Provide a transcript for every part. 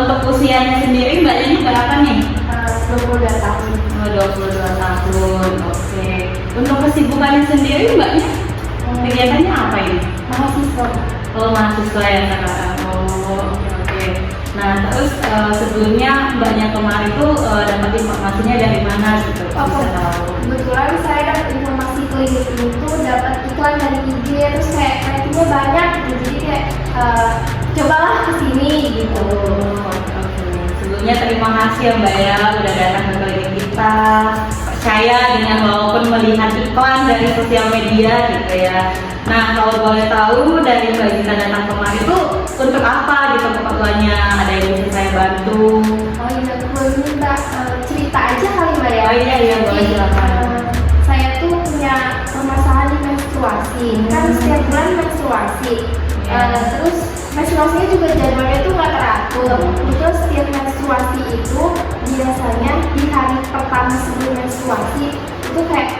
untuk usianya sendiri Mbak ini berapa nih? 22 tahun. Oh, 22 tahun, oke. Untuk kesibukannya sendiri Mbaknya, kegiatannya apa ini? Mahasiswa. Oh, mahasiswa ya sekarang. Oh, oke. Nah, terus sebelumnya Mbaknya kemarin tuh dapat informasinya dari mana gitu? Bisa tahu. Kebetulan saya dapat informasi klinik itu dapat iklan dari IG, terus kayak ratingnya banyak gitu. Jadi kayak cobalah kesini gitu. Oh, oke. Sebelumnya terima kasih ya Mbak ya udah datang ke klinik kita. Percaya dengan walaupun melihat iklan dari sosial media gitu ya. Nah, kalau boleh tahu dari Mbak Zita datang kemarin itu untuk apa gitu keperluannya? Ada yang bisa saya bantu? Oh iya, boleh minta cerita aja kali Mbak ya? Oh iya, boleh silakan. Saya tuh punya permasalahan di menstruasi. Kan setiap bulan menstruasi. Terus menstruasinya juga jadwalnya tuh nggak teratur. Terus setiap menstruasi itu biasanya di hari pertama sebelum menstruasi itu kayak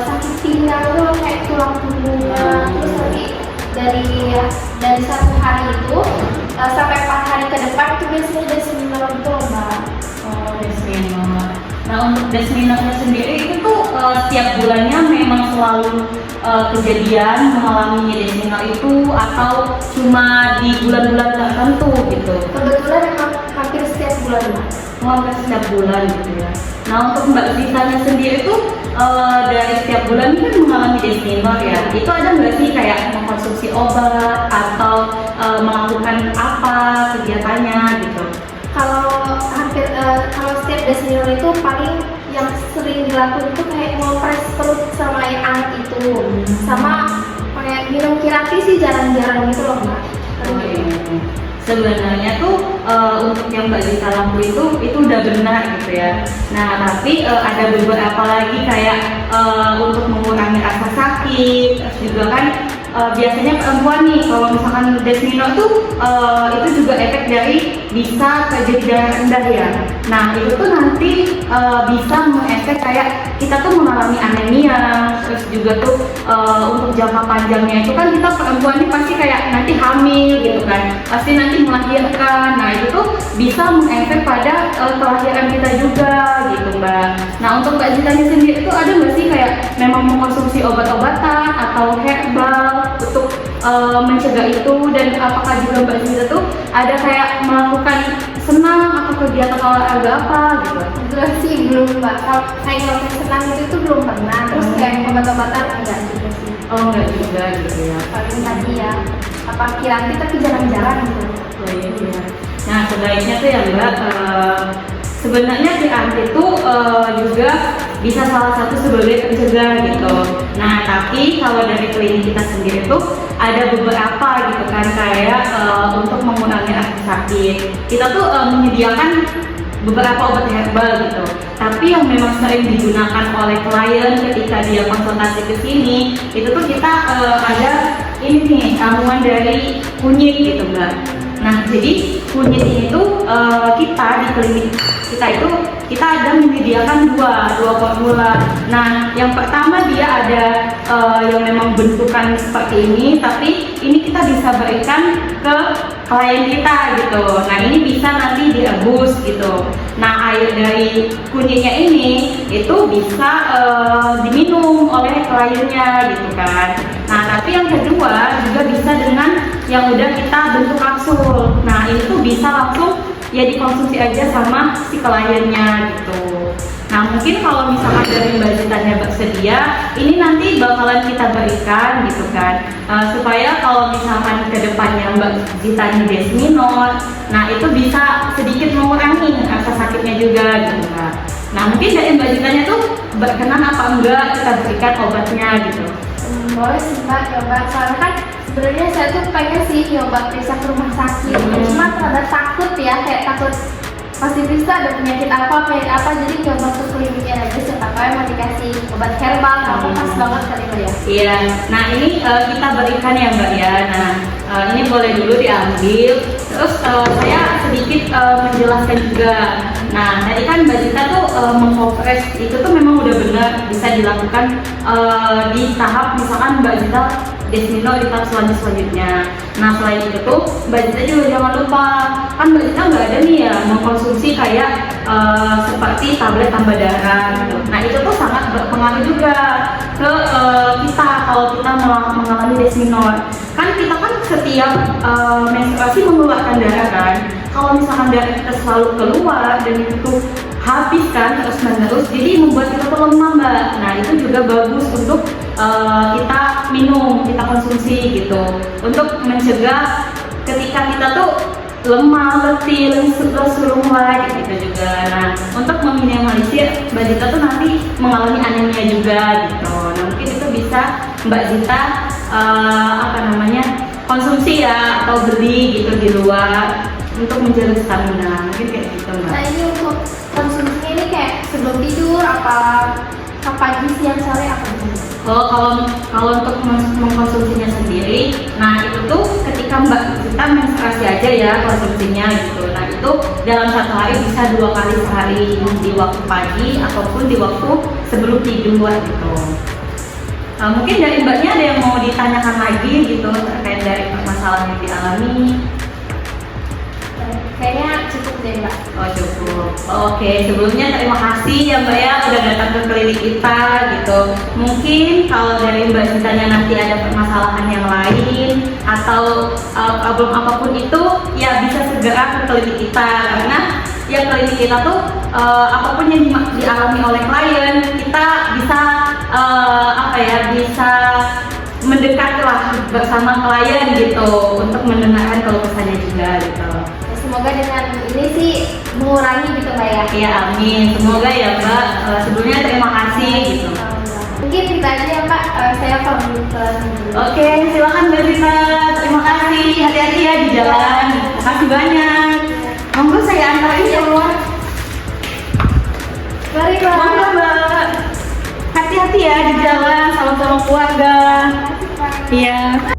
sakit pinggang tuh kayak tulang punggungnya. Terus nanti dari satu hari itu sampai 4 hari ke depan itu biasanya desminor gitu loh Mbak. Oh, desminor. Nah, untuk desminornya sendiri itu tuh setiap bulannya memang selalu kejadian mengalami desminor itu atau cuma di bulan-bulan tertentu gitu? Kebetulan emang hampir setiap bulan Mbak. Hampir setiap bulan gitu ya. Nah, untuk Mbak Zitanya sendiri tuh dari setiap bulan ini kan mengalami desminor ya. Itu ada nggak sih kayak mengkonsumsi obat atau melakukan apa kegiatannya gitu? Kalau setiap desminor itu paling yang sering dilakukan itu kayak ngopres perut sama air hangat itu, sama kayak minum kirati sih jarang-jarang gitu loh Mbak. Sebenarnya tuh untuk yang Mbak Zita lakuin itu udah benar gitu ya. Nah, tapi ada beberapa lagi kayak untuk mengurangi rasa sakit, terus juga kan biasanya perempuan nih kalau misalkan desminor tuh itu juga efek dari bisa terjadi darah rendah ya. Nah, itu tuh nanti bisa mengefek kayak kita tuh mengalami anemia, terus juga tuh untuk jangka panjangnya itu kan kita perempuan ini pasti kayak nanti hamil gitu kan, pasti nanti melahirkan. Nah, itu tuh bisa mengefek pada kelahiran kita juga gitu Mbak. Nah, untuk Mbak Zitanya sendiri itu ada nggak sih kayak memang mengkonsumsi obat-obatan atau herbal untuk mencegah itu, dan apakah juga Mbak Zita tuh ada kayak melakukan senam atau kegiatan olahraga apa gitu? Kebetulan sih belum Mbak. Kalau kayak ngelakuin senam itu belum pernah. Terus kayak obat-obatan enggak juga sih. Oh, enggak juga gitu ya. Paling tadi ya apa kirati tapi jarang-jarang gitu. Oh iya. Nah, sebaiknya tuh ya Mbak, sebenarnya kirati itu juga bisa salah satu sebagai pencegah gitu. Nah, tapi kalau dari klinik kita sendiri tuh ada beberapa gitu kan kayak untuk mengurangi rasa sakit. Kita tuh menyediakan beberapa obat herbal gitu. Tapi yang memang sering digunakan oleh klien ketika dia konsultasi ke sini, itu tuh kita ada ini nih ramuan dari kunyit gitu Mbak. Nah, jadi kunyit ini tuh kita di klinik kita itu kita ada menyediakan dua formula. Nah, yang pertama dia ada yang memang bentukan seperti ini, tapi ini kita bisa berikan ke klien kita gitu. Nah, ini bisa nanti direbus gitu. Nah, air dari kunyitnya ini itu bisa diminum oleh kliennya gitu kan. Nah, tapi yang kedua juga bisa dengan yang udah kita bentuk kapsul. Nah, ini tuh bisa langsung ya dikonsumsi aja sama si kliennya gitu. Nah, mungkin kalau misalkan dari Mbak Zitanya bersedia, ini nanti bakalan kita berikan gitu kan, supaya kalau misalkan kedepannya Mbak Zitanya desminor, nah itu bisa sedikit mengurangi rasa sakitnya juga gitu kan. Nah, mungkin dari Mbak Zitanya tuh berkenan apa enggak kita berikan obatnya gitu? Boleh sih Mbak, coba. Soalnya kan sebenarnya saya tuh pengen sih nyoba periksa ke rumah sakit. Cuma rada takut ya, kayak takut pasti bisa ada penyakit apa, jadi nyoba ke kliniknya aja, siapa tahu emang dikasih obat herbal, kamu pas banget kali Mbak ya. Iya, nah ini kita berikan ya Mbak ya. Nah, ini boleh dulu diambil. Terus saya sedikit menjelaskan juga. Nah, tadi kan Mbak Zita tuh mengkompres itu tuh memang udah benar bisa dilakukan di tahap misalkan Mbak Zita Desmino di tahap selanjutnya. Nah selain itu tuh Mbak Zita juga jangan lupa, kan Mbak Zita nggak ada nih ya mengkonsumsi kayak seperti tablet tambah darah gitu. Nah itu tuh sangat berpengaruh juga ke kita kalau kita mengalami desminor. Kan kita kan setiap menstruasi mengeluarkan darah kan. Kalau misalkan darah kita selalu keluar dan itu habis kan terus menerus, jadi membuat kita tuh lemah Mbak. Nah itu juga bagus untuk kita minum, kita konsumsi gitu, untuk mencegah ketika kita tuh lemah, letih, lesu mulai gitu juga. Nah untuk meminimalisir Mbak Zita tuh nanti mengalami anemia juga gitu. Nah mungkin itu bisa Mbak Zita konsumsi ya atau beli gitu di luar untuk menjaga stamina, mungkin kayak gitu Mbak. Nah ini untuk konsumsinya ini kayak sebelum tidur apa pagi, siang, sore apa gitu? Kalau untuk mengkonsumsinya sendiri, nah itu tuh ketika Mbak Zita menstruasi aja ya konsumsinya gitu. Nah itu dalam satu hari bisa 2 kali sehari, di waktu pagi ataupun di waktu sebelum tidur gitu. Nah, mungkin dari Mbaknya ada yang mau ditanyakan lagi gitu terkait dari permasalahan yang dialami? Kayaknya cukup deh Mbak. Oh cukup. Oke, sebelumnya terima kasih ya Mbak ya udah datang ke klinik kita gitu. Mungkin kalau dari Mbak Zitanya nanti ada permasalahan yang lain atau problem apapun itu ya bisa segera ke klinik kita, karena ya klinik kita tuh apapun yang dialami oleh klien kita bisa bisa mendekat lah bersama klien gitu untuk mendengarkan keluh kesahnya juga gitu. Semoga dengan ini sih mengurangi gitu Mbak ya. Iya amin, semoga ya Mbak. Sebelumnya terima kasih gitu. Mungkin kita aja ya Mbak, saya pamit dulu. Oke, silakan Mbak Zita. Terima kasih, hati-hati ya di jalan. Terima kasih banyak. Monggo saya antarin keluar. Mari Mbak. Monggo Mbak. Hati-hati ya di jalan, salam-salam keluarga. Terima kasih, Pak. Iya.